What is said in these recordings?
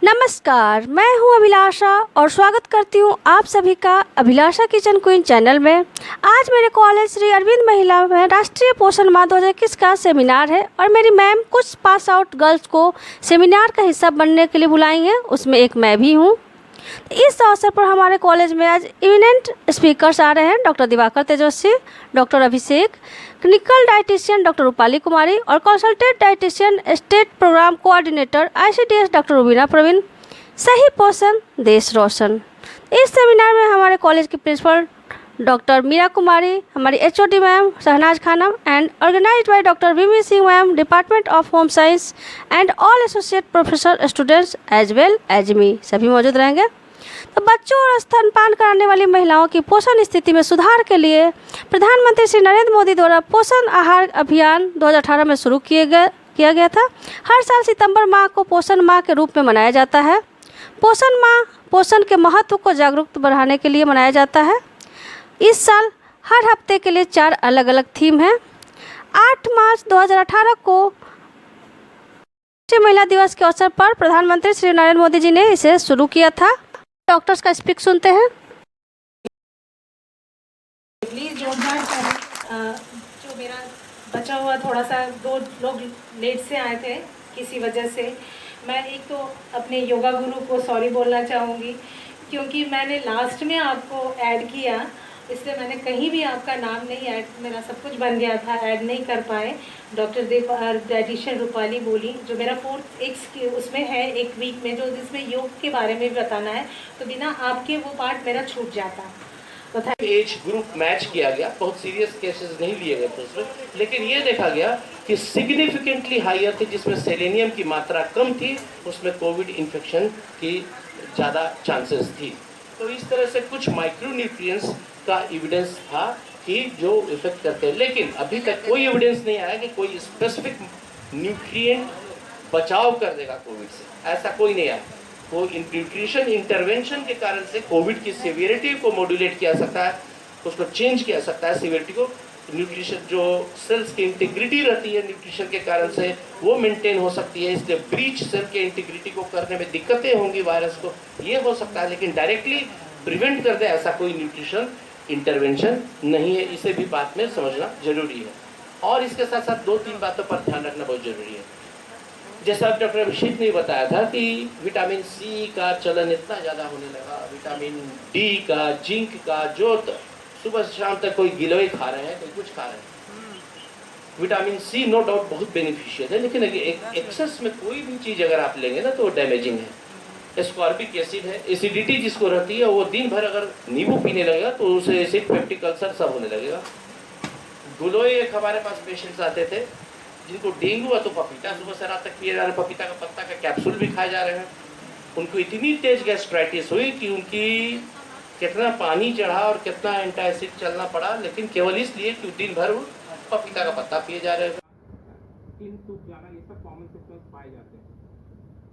नमस्कार, मैं हूं अभिलाषा और स्वागत करती हूं आप सभी का अभिलाषा किचन क्वीन चैनल में। आज मेरे कॉलेज श्री अरविंद महिला में राष्ट्रीय पोषण माह 2021 का सेमिनार है और मेरी मैम कुछ पास आउट गर्ल्स को सेमिनार का हिस्सा बनने के लिए बुलाई हैं, उसमें एक मैं भी हूं। इस अवसर पर हमारे कॉलेज में आज इमिनेंट स्पीकर्स आ रहे हैं doctor Diwakar Tejasvi, doctor Abhishek, clinical dietitian doctor Rupali Kumari और consultant dietitian state programme coordinator ICDS doctor Rubina Praveen. सही पोषण देश रोशन। इस सेमिनार में हमारे कॉलेज की प्रिंसिपल डॉक्टर मीरा कुमारी, हमारी HOD ma'am Shahnaz Khanam and organized by doctor Vimi Singh ma'am, department of home science and all associate professor students as well as me सभी मौजूद रहेंगे। तो बच्चों और स्तनपान कराने वाली महिलाओं की पोषण स्थिति में सुधार के लिए प्रधानमंत्री श्री नरेंद्र मोदी द्वारा पोषण आहार अभियान 2018 में शुरू किया गया था। हर साल सितंबर माह को पोषण माह के रूप में मनाया जाता है। पोषण माह पोषण के महत्व को जागरूक बढ़ाने के लिए मनाया जाता है। इस साल हर हफ्ते के लिए 4 अलग अलग थीम हैं। 8 मार्च 2018 को राष्ट्रीय महिला दिवस के अवसर पर प्रधानमंत्री श्री नरेंद्र मोदी जी ने इसे शुरू किया था। डॉक्टर्स का स्पीच सुनते हैं। प्लीज जो मेरा बचा हुआ थोड़ा सा 2 लोग लेट से आए थे किसी वजह से, मैं एक तो अपने योगा गुरु को सॉरी बोलना चाहूँगी क्योंकि मैंने लास्ट में आपको ऐड किया, इसलिए मैंने कहीं भी आपका नाम नहीं ऐड, मेरा सब कुछ बन गया था, ऐड नहीं कर पाए। डॉक्टर डाइटिशियन रूपाली बोली जो मेरा 4th एक उसमें है, एक वीक में जो जिसमें योग के बारे में भी बताना है, तो बिना आपके वो पार्ट मेरा छूट जाता। एज ग्रुप मैच किया गया, बहुत सीरियस केसेस नहीं लिए गए थे उसमें, लेकिन ये देखा गया कि सिग्निफिकेंटली हायर थे जिसमें सेलेनियम की मात्रा कम थी, उसमें कोविड इन्फेक्शन की ज़्यादा चांसेस थी। तो इस तरह से कुछ माइक्रोन्यूट्रिएंट्स का एविडेंस था कि जो इफेक्ट करते हैं, लेकिन अभी तक कोई एविडेंस नहीं आया कि कोई स्पेसिफिक न्यूट्रिएंट बचाव कर देगा कोविड से, ऐसा कोई नहीं आया। वो न्यूट्रिशन इंटरवेंशन के कारण से कोविड की सीवियरिटी को मॉड्यूलेट किया सकता है, उसको चेंज किया सकता है सीवियरिटी को। न्यूट्रिशन जो सेल्स की इंटीग्रिटी रहती है न्यूट्रिशन के कारण से वो मेंटेन हो सकती है, इसलिए ब्रीच सेल के इंटीग्रिटी को करने में दिक्कतें होंगी वायरस को, ये हो सकता है, लेकिन डायरेक्टली प्रिवेंट कर दे ऐसा कोई न्यूट्रिशन इंटरवेंशन नहीं है। इसे भी बात में समझना जरूरी है। और इसके साथ साथ 2-3 बातों पर ध्यान रखना बहुत जरूरी है। जैसा डॉक्टर अभिषेक ने बताया था कि विटामिन C का चलन इतना ज़्यादा होने लगा, विटामिन D का, जिंक का, जो सुबह से शाम तक कोई गिलोय खा रहे हैं, कोई कुछ खा रहे हैं। विटामिन C नो डाउट बहुत बेनिफिशियल है, लेकिन एक्सेस में कोई भी चीज़ अगर आप लेंगे ना तो वो डैमेजिंग है। एस्कॉर्बिक एसिड है, एसिडिटी जिसको रहती है वो दिन भर अगर नींबू पीने लगेगा तो उसे एसिड, पेप्टिक अल्सर सब होने लगेगा। गिलोय एक हमारे पास पेशेंट्स आते थे जिनको डेंगू हुआ तो पपीता सुबह से रात तक पिए जा रहे हैं, पपीता का पत्ता का कैप्सूल भी खाए जा रहे हैं। उनको इतनी तेज गैस्ट्राइटिस हुई कि उनकी कितना पानी चढ़ा और कितना एंटासिड चलना पड़ा, लेकिन केवल इसलिए कि दिन भर वो पपीता का पत्ता पिए जा रहे हैं। ये सब कॉमन सिम्टम्स पाए जाते हैं।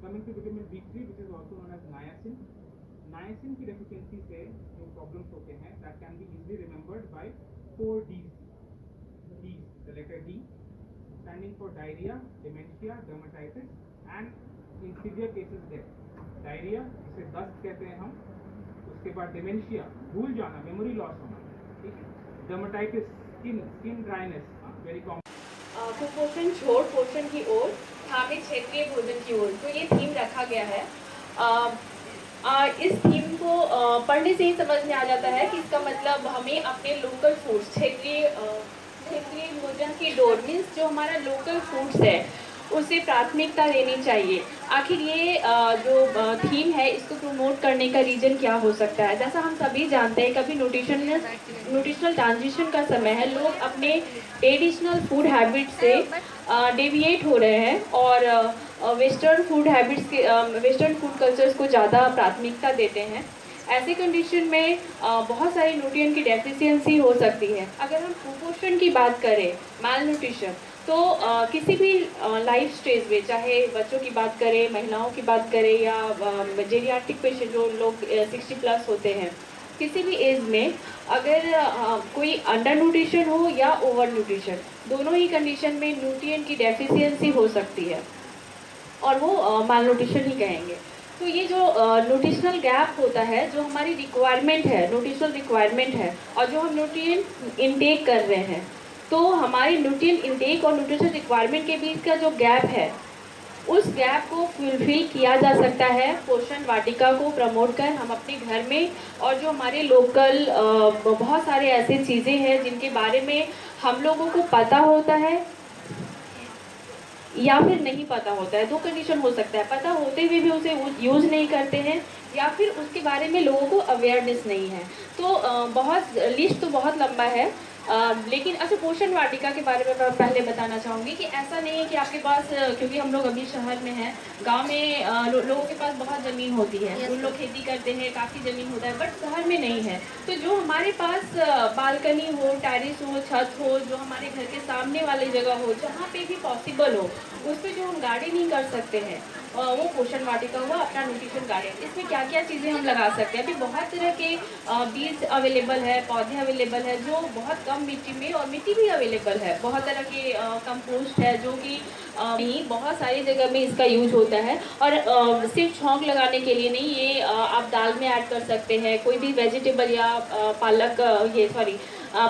Coming to vitamin B3 which is also known as niacin. Niacin की डेफिशिएंसी से जो प्रॉब्लम्स होते हैं that can be easily remembered by 4 Ds. D, the letter D standing for diarrhea, dementia, dermatitis and in severe cases death. Diarrhoea जिसे दस्त कहते हैं हम, उसके बाद डिमेंशिया भूल जाना, मेमोरी लॉस होना, ठीक है, dermatitis skin dryness, very common. कुपोषण छोड़ पोषण की ओर, हमें क्षेत्रीय भोजन की ओर, तो ये थीम रखा गया है। इस थीम को पढ़ने से ही समझ में आ जाता है कि इसका मतलब हमें अपने लोकल फूड्स, क्षेत्रीय भोजन की डोर मीन्स जो हमारा लोकल फूड्स है उसे प्राथमिकता देनी चाहिए। आखिर ये जो थीम है इसको प्रमोट करने का रीज़न क्या हो सकता है? जैसा हम सभी जानते हैं कभी न्यूट्रिशनल ट्रांजिशन का समय है, लोग अपने ट्रेडिशनल फूड हैबिट से डेविएट हो रहे हैं और वेस्टर्न फूड हैबिट्स के वेस्टर्न फूड कल्चर्स को ज़्यादा प्राथमिकता देते हैं। ऐसे कंडीशन में बहुत सारी न्यूट्रिएंट की डेफिशिएंसी हो सकती है। अगर हम कुपोषण की बात करें, माल न्यूट्रिशन, तो किसी भी लाइफ स्टेज में, चाहे बच्चों की बात करें, महिलाओं की बात करें या जेरियाट्रिक पेशेंट जो लोग 60+ होते हैं, किसी भी एज में अगर कोई अंडर न्यूट्रिशन हो या ओवर न्यूट्रिशन, दोनों ही कंडीशन में न्यूट्रिएंट की डेफिशिएंसी हो सकती है और वो माल न्यूट्रिशन ही कहेंगे। तो ये जो न्यूट्रिशनल गैप होता है, जो हमारी रिक्वायरमेंट है, न्यूट्रिशनल रिक्वायरमेंट है, और जो हम न्यूट्रिएंट इनटेक कर रहे हैं, तो हमारी न्यूट्रिएंट इनटेक और न्यूट्रिशनल रिक्वायरमेंट के बीच का जो गैप है, उस गैप को फुलफिल किया जा सकता है पोषण वाटिका को प्रमोट कर हम अपने घर में। और जो हमारे लोकल बहुत सारे ऐसे चीज़ें हैं जिनके बारे में हम लोगों को पता होता है या फिर नहीं पता होता है। दो कंडीशन हो सकता है, पता होते हुए भी उसे यूज़ नहीं करते हैं, या फिर उसके बारे में लोगों को अवेयरनेस नहीं है। तो बहुत लिस्ट तो बहुत लंबा है, लेकिन अच्छा, पोषण वाटिका के बारे में मैं पहले बताना चाहूँगी कि ऐसा नहीं है कि आपके पास, क्योंकि हम लोग अभी शहर में हैं, गांव में लोगों के पास बहुत ज़मीन होती है, उन लोग खेती करते हैं, काफ़ी ज़मीन होता है, बट शहर में नहीं है। तो जो हमारे पास बालकनी हो, टेरिस हो, छत हो, जो हमारे घर के सामने वाली जगह हो, जहाँ पे भी पॉसिबल हो, उस पर जो हम गार्डनिंग कर सकते हैं, वो पोषण वाटिका हुआ अपना न्यूट्रिशन गार्डन। इसमें क्या क्या चीज़ें हम लगा सकते हैं? अभी बहुत तरह के बीज अवेलेबल है, पौधे अवेलेबल है, जो बहुत कम मिट्टी में, और मिट्टी भी अवेलेबल है, बहुत तरह के कंपोस्ट है जो कि नहीं, बहुत सारी जगह में इसका यूज होता है। और सिर्फ छौंक लगाने के लिए नहीं, ये आप दाल में ऐड कर सकते हैं, कोई भी वेजिटेबल या पालक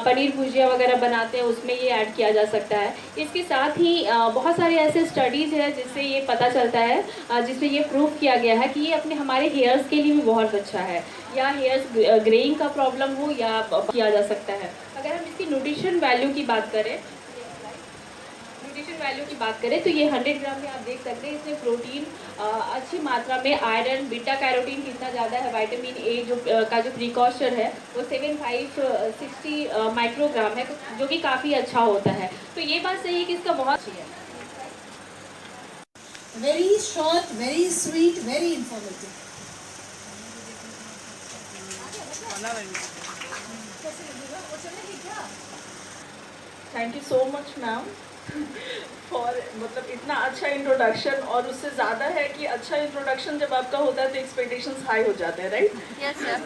पनीर भुजिया वगैरह बनाते हैं उसमें ये ऐड किया जा सकता है। इसके साथ ही बहुत सारे ऐसे स्टडीज़ हैं जिससे ये पता चलता है, जिसमें ये प्रूव किया गया है कि ये अपने हमारे हेयर्स के लिए भी बहुत अच्छा है, या हेयर्स ग्रेइंग का प्रॉब्लम हो या किया जा सकता है। अगर हम इसकी न्यूट्रिशन वैल्यू की बात करें तो ये 100 ग्राम में आप देख सकते हैं, इसमें प्रोटीन अच्छी मात्रा में, आयरन, बीटा कैरोटीन कितना ज़्यादा है, विटामिन ए जो का जो प्रिकॉशन है वो 7560 माइक्रोग्राम है, जो कि काफ़ी अच्छा होता है। तो ये बात सही है कि इसका बहुत अच्छी है। Very short, very sweet, very informative. Thank you so much ma'am for मतलब इतना अच्छा इंट्रोडक्शन, और उससे ज़्यादा है कि अच्छा इंट्रोडक्शन जब आपका होता है तो एक्सपेक्टेशंस हाई हो जाते हैं, राइट? Yes sir.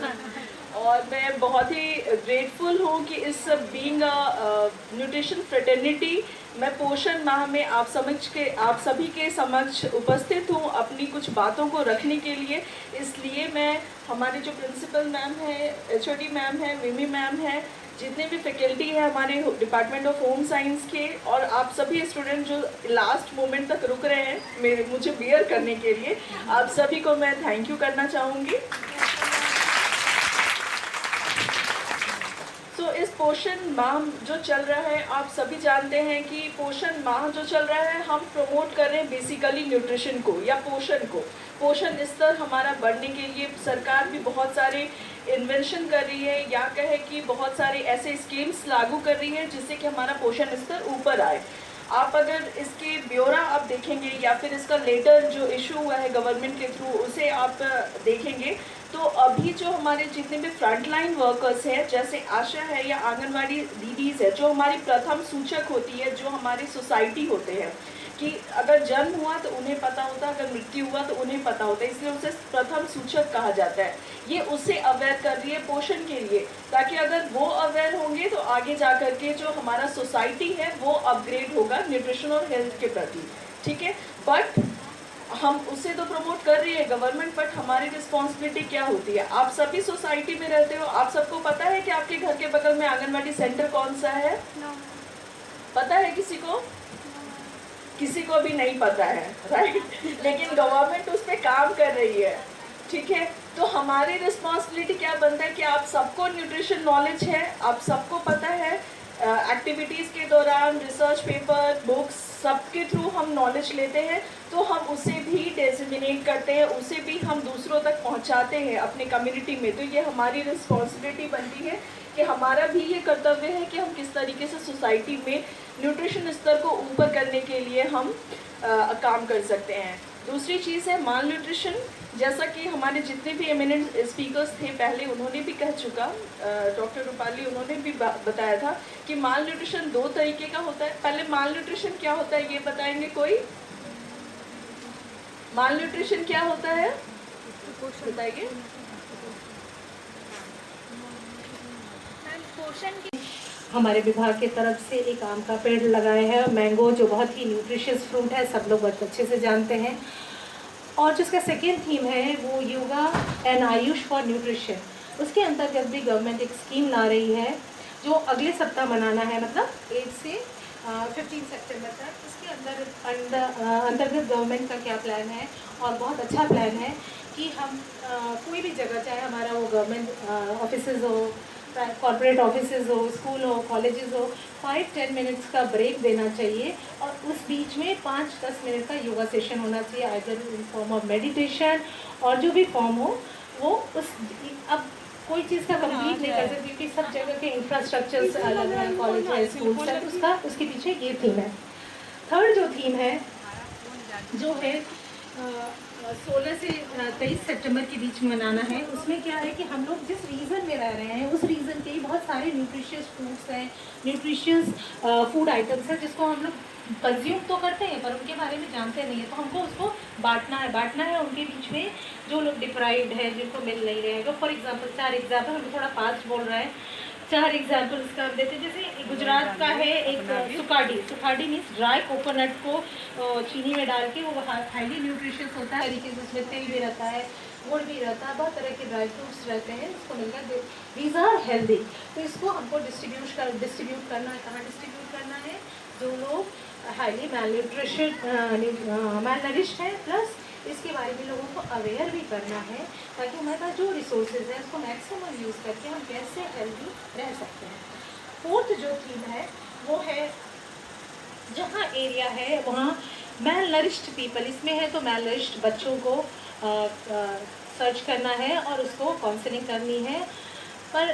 और मैं बहुत ही ग्रेटफुल हूँ कि इस बीइंग अ न्यूट्रिशन फ्रेटर्निटी, मैं पोषण माह में आप सभी के समक्ष उपस्थित हूँ अपनी कुछ बातों को रखने के लिए। इसलिए मैं हमारे जो प्रिंसिपल मैम है, HOD मैम है, मिमी मैम है, जितने भी फैकल्टी है हमारे डिपार्टमेंट ऑफ होम साइंस के, और आप सभी स्टूडेंट जो लास्ट मोमेंट तक रुक रहे हैं मुझे बियर करने के लिए, आप सभी को मैं थैंक यू करना चाहूँगी। तो इस पोषण माह जो चल रहा है, आप सभी जानते हैं कि पोषण माह जो चल रहा है, हम प्रमोट कर रहे हैं बेसिकली न्यूट्रिशन को या पोषण को। पोषण स्तर हमारा बढ़ने के लिए सरकार भी बहुत सारे इन्वेंशन कर रही है, या कहे कि बहुत सारे ऐसे स्कीम्स लागू कर रही है जिससे कि हमारा पोषण स्तर ऊपर आए। आप अगर इसके ब्यौरा आप देखेंगे या फिर इसका लेटर जो इशू हुआ है गवर्नमेंट के थ्रू, उसे आप देखेंगे, तो अभी जो हमारे जितने भी फ्रंटलाइन वर्कर्स हैं, जैसे आशा है या आंगनवाड़ी दीदीज है, जो हमारी प्रथम सूचक होती है, जो हमारी सोसाइटी होते हैं, कि अगर जन्म हुआ तो उन्हें पता होता, अगर मृत्यु हुआ तो उन्हें पता होता है, इसलिए उसे प्रथम सूचक कहा जाता है। ये उसे अवेयर कर रही है पोषण के लिए, ताकि अगर वो अवेयर होंगे तो आगे जा कर के जो हमारा सोसाइटी है वो अपग्रेड होगा न्यूट्रिशन और हेल्थ के प्रति, ठीक है। बट हम उसे तो प्रमोट कर रही है गवर्नमेंट, बट हमारी रिस्पॉन्सिबिलिटी क्या होती है? आप सभी सोसाइटी में रहते हो, आप सबको पता है कि आपके घर के बगल में आंगनवाड़ी सेंटर कौन सा है? पता है किसी को? किसी को भी नहीं पता है, राइट? लेकिन गवर्नमेंट उस पर काम कर रही है, ठीक है। तो हमारी रिस्पॉन्सिबिलिटी क्या बनता है कि आप सबको न्यूट्रिशन नॉलेज है, आप सबको पता है, एक्टिविटीज़ के दौरान, रिसर्च पेपर, बुक्स, सबके थ्रू हम नॉलेज लेते हैं, तो हम उसे भी डिसेमिनेट करते हैं, उसे भी हम दूसरों तक पहुंचाते हैं अपने कम्युनिटी में। तो ये हमारी रिस्पॉन्सिबिलिटी बनती है कि हमारा भी ये कर्तव्य है कि हम किस तरीके से सोसाइटी में न्यूट्रिशन स्तर को ऊपर करने के लिए हम काम कर सकते हैं। दूसरी चीज़ है माल न्यूट्रिशन, जैसा कि हमारे जितने भी एमिनेंट स्पीकर्स थे पहले उन्होंने भी कह चुका, डॉक्टर रूपाली उन्होंने भी बताया था कि माल न्यूट्रिशन 2 तरीके का होता है। पहले माल न्यूट्रिशन क्या होता है ये बताएंगे कोई? माल न्यूट्रिशन क्या होता है बताइए। हमारे विभाग की तरफ से एक आम का पेड़ लगाए हैं, मैंगो जो बहुत ही न्यूट्रिशियस फ्रूट है, सब लोग बहुत अच्छे से जानते हैं। और जो इसका सेकेंड थीम है वो yoga and Ayush for nutrition. उसके अंतर्गत भी गवर्नमेंट एक स्कीम ला रही है जो अगले सप्ताह मनाना है, मतलब 8 से 15 सितंबर तक। इसके अंतर्गत गवर्नमेंट का क्या प्लान है, और बहुत अच्छा प्लान है कि हम कोई भी जगह, चाहे हमारा वो गवर्नमेंट ऑफिसेज हो, कॉर्पोरेट ऑफिसेज हो, स्कूल हो, कॉलेजेस हो, 5-10 मिनट्स का ब्रेक देना चाहिए और उस बीच में 5-10 मिनट का योगा सेशन होना चाहिए, either in form of meditation और जो भी फॉर्म हो वो उस। अब कोई चीज़ का कंप्लीट नहीं कर सकती क्योंकि सब जगह के इंफ्रास्ट्रक्चर्स अलग हैं, कॉलेज है, स्कूल है, उसका उसके पीछे ये थीम है। थर्ड जो थीम है जो है 16 से 23 सितंबर के बीच में मनाना है। उसमें क्या है कि हम लोग जिस रीजन में रह रहे हैं उस रीजन के ही बहुत सारे न्यूट्रिशियस फूड्स हैं, न्यूट्रिशियस फूड आइटम्स हैं जिसको हम लोग कंज्यूम तो करते हैं पर उनके बारे में जानते नहीं है। तो हमको उसको बांटना है उनके बीच में जो लोग डिप्राइव्ड है, जिनको मिल नहीं रहे हैं। तो फॉर एग्जांपल 4 एग्जाम्पल, हम थोड़ा फास्ट बोल रहे हैं, 4 एग्जाम्पल इसका हम देते हैं। जैसे गुजरात का है एक सुखाड़ी मीन्स ड्राई कोकोनट को चीनी में डाल के, वो हाईली न्यूट्रिशियस होता है तरीके से। उसमें तेल भी रहता है, गुड़ भी रहता है, बहुत तरह के ड्राई फ्रूट्स रहते हैं, इसको मिलकर दीज आर हेल्दी। तो इसको हमको डिस्ट्रीब्यूट करना है। कहाँ डिस्ट्रीब्यूट करना है? जो लोग हाईली मैलनरिश्ड है, प्लस इसके बारे में लोगों को अवेयर भी करना है ताकि हमारे पास जो रिसोर्सेज हैं उसको मैक्सिमम यूज़ करके हम कैसे हेल्दी रह सकते हैं। फोर्थ जो थीम है वो है जहाँ एरिया है वहाँ मैलनरिश्ड पीपल, इसमें है तो मैलनरिश्ड बच्चों को सर्च करना है और उसको काउंसलिंग करनी है। पर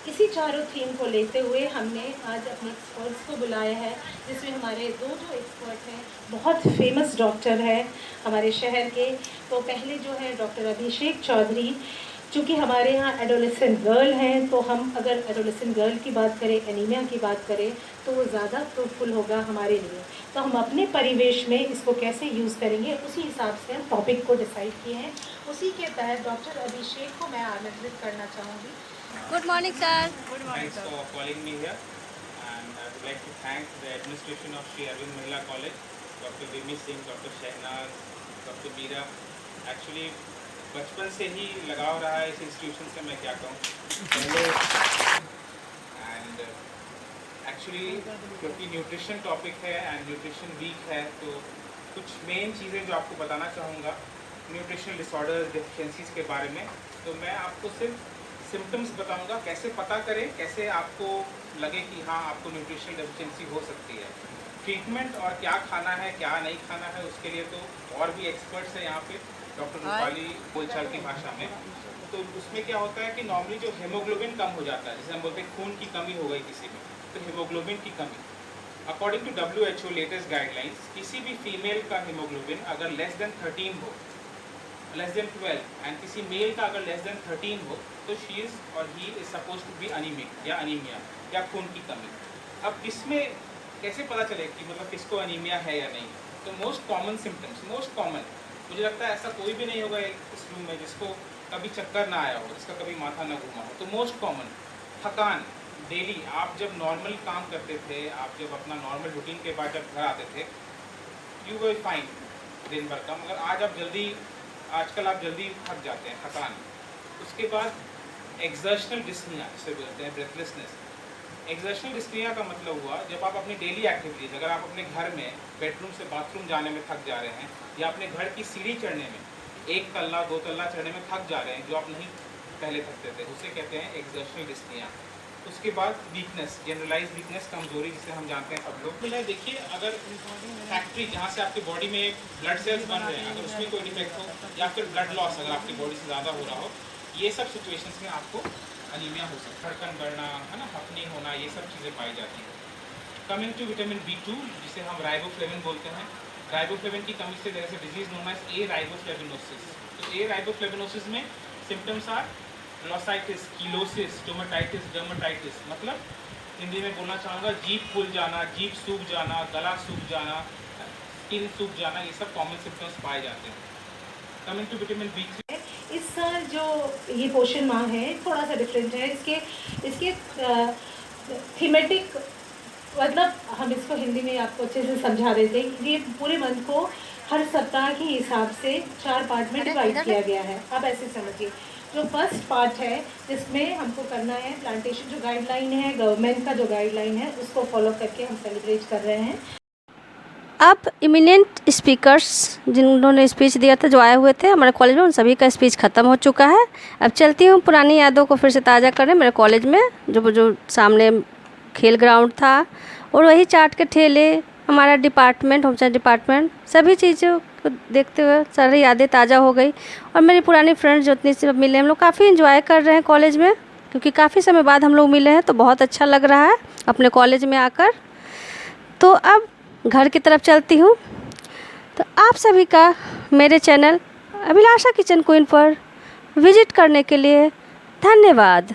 इसी चारों थीम को लेते हुए हमने आज अपने एक्सपर्ट्स को बुलाया है, जिसमें हमारे दो जो एक्सपर्ट हैं बहुत फेमस डॉक्टर हैं हमारे शहर के। तो पहले जो है डॉक्टर अभिषेक चौधरी, चूँकि हमारे यहाँ एडोलेसेंट गर्ल हैं, तो हम अगर एडोलेसेंट गर्ल की बात करें, एनीमिया की बात करें, तो वो ज़्यादा फ्रूटफुल होगा हमारे लिए। तो हम अपने परिवेश में इसको कैसे यूज़ करेंगे उसी हिसाब से हम टॉपिक को डिसाइड किए हैं। उसी के तहत डॉक्टर अभिषेक को मैं आमंत्रित करना चाहूँगी। Good morning sir. Thanks for calling me here, and I would like to thank the administration of Sri Arvind Mahila College, Dr. Vimi Singh, Dr. Shehnaz, Dr. Meera. Actually बचपन से ही लगाव रहा है इस इंस्टीट्यूशन से, मैं क्या कहूँ पहले। एंड एक्चुअली क्योंकि न्यूट्रिशन टॉपिक है एंड न्यूट्रिशन वीक है, तो कुछ मेन चीज़ें जो आपको बताना चाहूँगा न्यूट्रिशनल डिसऑर्डर्स, डेफिशिएंसीज के बारे में। तो मैं आपको सिर्फ सिम्टम्स बताऊंगा, कैसे पता करें, कैसे आपको लगे कि हाँ आपको न्यूट्रिशनल डेफिशिएंसी हो सकती है। ट्रीटमेंट और क्या खाना है क्या नहीं खाना है उसके लिए तो और भी एक्सपर्ट्स हैं यहाँ पे, डॉक्टर रूपाली बोलचाल की भाषा में। तो उसमें क्या होता है कि नॉर्मली जो हेमोग्लोबिन कम हो जाता है, जैसे हम बोलते हैं खून की कमी हो गई किसी में, तो हेमोग्लोबिन की कमी according to WHO latest guidelines, किसी भी फीमेल का हेमोग्लोबिन अगर लेस देन 13 हो, लेस देन 12, एंड किसी मेल का अगर लेस देन 13 हो, तो शी इज़ और he is suppose to be anaemic या अनीमिया या खून की कमी। अब इसमें कैसे पता चले कि मतलब किसको अनीमिया है या नहीं? तो most common symptoms, most common, मुझे लगता है ऐसा कोई भी नहीं होगा इस रूम में जिसको कभी चक्कर ना आया हो, जिसका कभी माथा ना घूमा हो। तो मोस्ट कॉमन थकान, डेली आप जब नॉर्मल काम करते थे, आप जब अपना नॉर्मल रूटीन के बाद जब घर आते थे, यू विल फाइन दिन भर का, मगर आजकल आप जल्दी थक जाते हैं, थकान। उसके बाद एक्सर्शनल डिस्निया जिसे बोलते हैं, ब्रेथलेसनेस। एक्सर्शनल डिस्निया का मतलब हुआ जब आप अपनी डेली एक्टिविटीज़, अगर आप अपने घर में बेडरूम से बाथरूम जाने में थक जा रहे हैं, या अपने घर की सीढ़ी चढ़ने में 1 तल्ला 2 तल्ला चढ़ने में थक जा रहे हैं, जो आप नहीं पहले थकते थे, उसे कहते हैं एक्सर्शनल डिस्निया। उसके बाद वीकनेस, जनरलाइज वीकनेस, कमजोरी जिसे हम जानते हैं सब लोग। मिला देखिए, अगर फैक्ट्री जहाँ से आपकी बॉडी में ब्लड सेल्स बन रहे हैं, अगर उसमें कोई डिफेक्ट हो, या फिर ब्लड लॉस अगर आपकी बॉडी से ज़्यादा हो रहा हो, ये सब सिचुएशंस में आपको अनीमिया हो सकता है। धड़कन बढ़ना, है ना, हपनी होना, ये सब चीज़ें पाई जाती हैं। कमिंग टू विटामिन B2 जिसे हम राइबोफ्लेविन बोलते हैं, राइबोफ्लेविन की कमी से जैसे disease known as ariboflavinosis. तो ए राइबोफ्लेविनोसिस में symptoms are glossitis, cheilosis, stomatitis, dermatitis. मतलब हिंदी में बोलना चाहूँगा जीभ फूल जाना, जीभ सूख जाना, गला सूख जाना, स्किन सूख जाना, ये सब कॉमन सिम्टम्स पाए जाते हैं। कमिंग टू विटामिन B3, इस साल जो ये पोषण माह है थोड़ा सा डिफरेंट है। इसके थीमेटिक मतलब हम इसको हिंदी में आपको अच्छे से समझा देते हैं। ये पूरे मंथ को हर सप्ताह के हिसाब से 4 पार्ट में डिवाइड किया गया है। आप ऐसे समझिए, जो फर्स्ट पार्ट है जिसमें हमको करना है प्लांटेशन, जो गाइडलाइन है गवर्नमेंट का, जो गाइडलाइन है उसको फॉलो करके हम सेलिब्रेट कर रहे हैं। अब इमिनेंट स्पीकर्स जिन्होंने स्पीच दिया था, जो आए हुए थे हमारे कॉलेज में, उन सभी का स्पीच ख़त्म हो चुका है। अब चलती हूँ पुरानी यादों को फिर से ताज़ा करने मेरे कॉलेज में, जो सामने खेल ग्राउंड था और वही चाट के ठेले, हमारा डिपार्टमेंट, होम साइंस डिपार्टमेंट, सभी चीज़ों को देखते हुए सारी यादें ताज़ा हो गई। और मेरी पुरानी फ्रेंड्स जो इतनी से मिले, हम लोग काफ़ी इन्जॉय कर रहे हैं कॉलेज में, क्योंकि काफ़ी समय बाद हम लोग मिले हैं, तो बहुत अच्छा लग रहा है अपने कॉलेज में आकर। तो अब घर की तरफ चलती हूँ। तो आप सभी का मेरे चैनल अभिलाषा किचन क्वीन पर विजिट करने के लिए धन्यवाद।